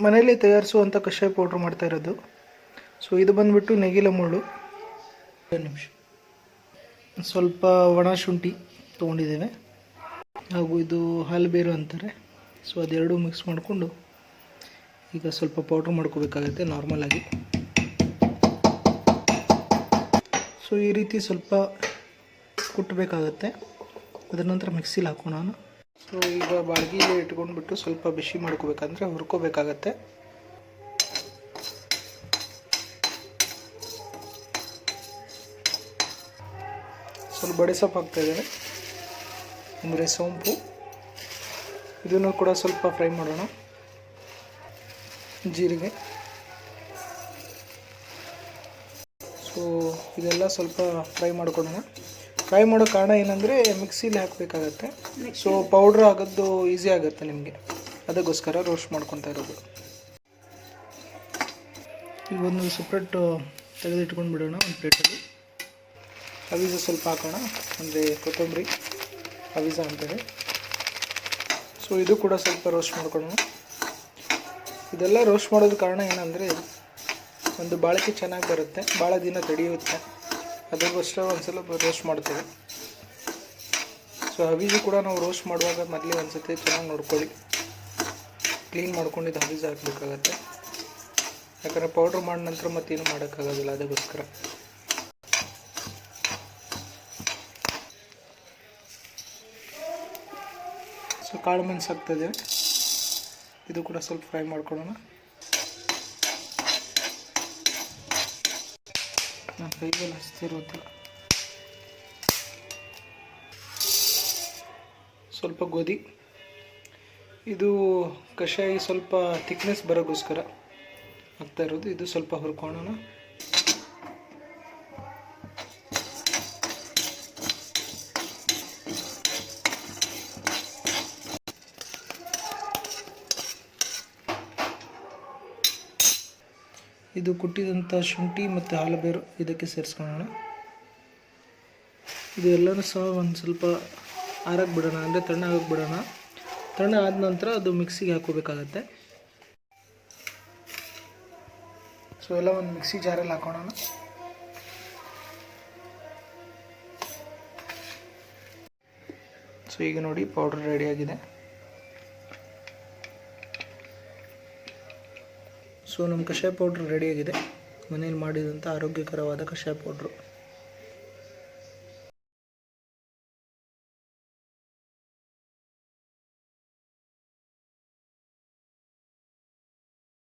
ಮನೆಯಲ್ಲಿ ತಯಾರಿಸುವಂಥ ಕಷಾಯ ಪೌಡ್ರ್ ಮಾಡ್ತಾ ಇರೋದು. ಸೊ ಇದು ಬಂದುಬಿಟ್ಟು ನೇಗಿಲ ಮುಳ್ಳು. ಒಂದು ನಿಮಿಷ. ಸ್ವಲ್ಪ ಒಣ ಶುಂಠಿ ತೊಗೊಂಡಿದ್ದೇವೆ, ಹಾಗೂ ಇದು ಹಾಲುಬೇರು ಅಂತಾರೆ. ಸೊ ಅದೆರಡೂ ಮಿಕ್ಸ್ ಮಾಡಿಕೊಂಡು ಈಗ ಸ್ವಲ್ಪ ಪೌಡ್ರ್ ಮಾಡ್ಕೋಬೇಕಾಗತ್ತೆ ನಾರ್ಮಲಾಗಿ. ಸೊ ಈ ರೀತಿ ಸ್ವಲ್ಪ ಕುಟ್ಟಬೇಕಾಗತ್ತೆ. ಅದರ ನಂತರ ಮಿಕ್ಸಿಲಿ ಹಾಕೋಣ. ಸೊ ಈಗ ಬಾಳ್ಗಿಲಿ ಇಟ್ಕೊಂಡ್ಬಿಟ್ಟು ಸ್ವಲ್ಪ ಬಿಸಿ ಮಾಡ್ಕೋಬೇಕಂದ್ರೆ ಹುರ್ಕೋಬೇಕಾಗತ್ತೆ. ಸ್ವಲ್ಪ ಬಡೆ ಸೊಪ್ಪು ಹಾಕ್ತಾಯಿದ್ದೇನೆ, ಅಂದರೆ ಸೋಂಪು. ಇದನ್ನು ಕೂಡ ಸ್ವಲ್ಪ ಫ್ರೈ ಮಾಡೋಣ. ಜೀರಿಗೆ. ಸೊ ಇದೆಲ್ಲ ಸ್ವಲ್ಪ ಫ್ರೈ ಮಾಡ್ಕೊಳ್ಳೋಣ. ಫ್ರೈ ಮಾಡೋ ಕಾರಣ ಏನಂದರೆ ಮಿಕ್ಸಿಲಿ ಹಾಕಬೇಕಾಗತ್ತೆ. ಸೊ ಪೌಡ್ರ್ ಆಗೋದು ಈಸಿ ಆಗುತ್ತೆ ನಿಮಗೆ, ಅದಕ್ಕೋಸ್ಕರ ರೋಸ್ಟ್ ಮಾಡ್ಕೊತಾ ಇರೋದು. ಈಗ ಒಂದು ಸಪ್ರೇಟ್ ತೆಗೆದಿಟ್ಕೊಂಡು ಬಿಡೋಣ ಒಂದು ಪ್ಲೇಟಲ್ಲಿ. ಹವೀಜ ಸ್ವಲ್ಪ ಹಾಕೋಣ, ಅಂದರೆ ಕೊತ್ತಂಬರಿ ಹವೀಜ ಅಂತಾರೆ. ಸೊ ಇದು ಕೂಡ ಸ್ವಲ್ಪ ರೋಸ್ಟ್ ಮಾಡ್ಕೊಳ್ಳೋಣ. ಇದೆಲ್ಲ ರೋಸ್ಟ್ ಮಾಡೋದು ಕಾರಣ ಏನಂದರೆ ಒಂದು ಬಾಳಿಕೆ ಚೆನ್ನಾಗಿ ಬರುತ್ತೆ, ಭಾಳ ದಿನ ತಡೆಯುತ್ತೆ, ಅದಕ್ಕೋಸ್ಕರ ಒಂದ್ಸಲ ರೋಸ್ಟ್ ಮಾಡ್ತೇವೆ. ಸೊ ಹವೀಜು ಕೂಡ ನಾವು ರೋಸ್ಟ್ ಮಾಡುವಾಗ ಮೊದಲೇ ಒಂದು ಸತಿ ಚೆನ್ನಾಗಿ ನೋಡ್ಕೊಳ್ಳಿ, ಕ್ಲೀನ್ ಮಾಡ್ಕೊಂಡಿದ್ದು ಹವೀಜ ಹಾಕಬೇಕಾಗತ್ತೆ. ಯಾಕಂದರೆ ಪೌಡ್ರ್ ಮಾಡಿದ ನಂತರ ಮತ್ತೇನು ಮಾಡೋಕ್ಕಾಗೋದಿಲ್ಲ, ಅದಕ್ಕೋಸ್ಕರ. ಸೊ ಕಾಳು ಮೆಣಸು ಹಾಕ್ತಾಯಿದೆ, ಇದು ಕೂಡ ಸ್ವಲ್ಪ ಫ್ರೈ ಮಾಡ್ಕೊಳ್ಳೋಣ. ನಾನು ಕೈಗೆಲ್ಲ ಹಚ್ತಿರೋದಿಲ್ಲ. ಸ್ವಲ್ಪ ಗೋಧಿ, ಇದು ಕಷಾಯ ಸ್ವಲ್ಪ ಥಿಕ್ನೆಸ್ ಬರೋಕ್ಕೋಸ್ಕರ ಹಾಕ್ತಾ ಇರೋದು. ಇದು ಸ್ವಲ್ಪ ಹುರ್ಕೊಳ್ಳೋಣ. ಇದು ಕುಟ್ಟಿದಂಥ ಶುಂಠಿ ಮತ್ತು ಹಾಲುಬೇರು ಇದಕ್ಕೆ ಸೇರಿಸ್ಕೊಳ್ಳೋಣ. ಇದು ಎಲ್ಲನೂ ಸಹ ಒಂದು ಸ್ವಲ್ಪ ಆರಕ್ಕೆ ಬಿಡೋಣ, ಅಂದರೆ ತಣ್ಣಗಾಗಕ್ಕೆ ಬಿಡೋಣ. ತಣ್ಣ ಆದ ನಂತರ ಅದು ಮಿಕ್ಸಿಗೆ ಹಾಕೋಬೇಕಾಗತ್ತೆ. ಸೊ ಎಲ್ಲ ಒಂದು ಮಿಕ್ಸಿ ಜಾರಲ್ಲಿ ಹಾಕೋಣ. ಸೊ ಈಗ ನೋಡಿ ಪೌಡ್ರ್ ರೆಡಿಯಾಗಿದೆ. ಸೊ ನಮ್ಮ ಕಷಾಯ ಪೌಡ್ರ್ ರೆಡಿಯಾಗಿದೆ, ಮನೇಲಿ ಮಾಡಿದಂಥ ಆರೋಗ್ಯಕರವಾದ ಕಷಾಯ ಪೌಡ್ರು.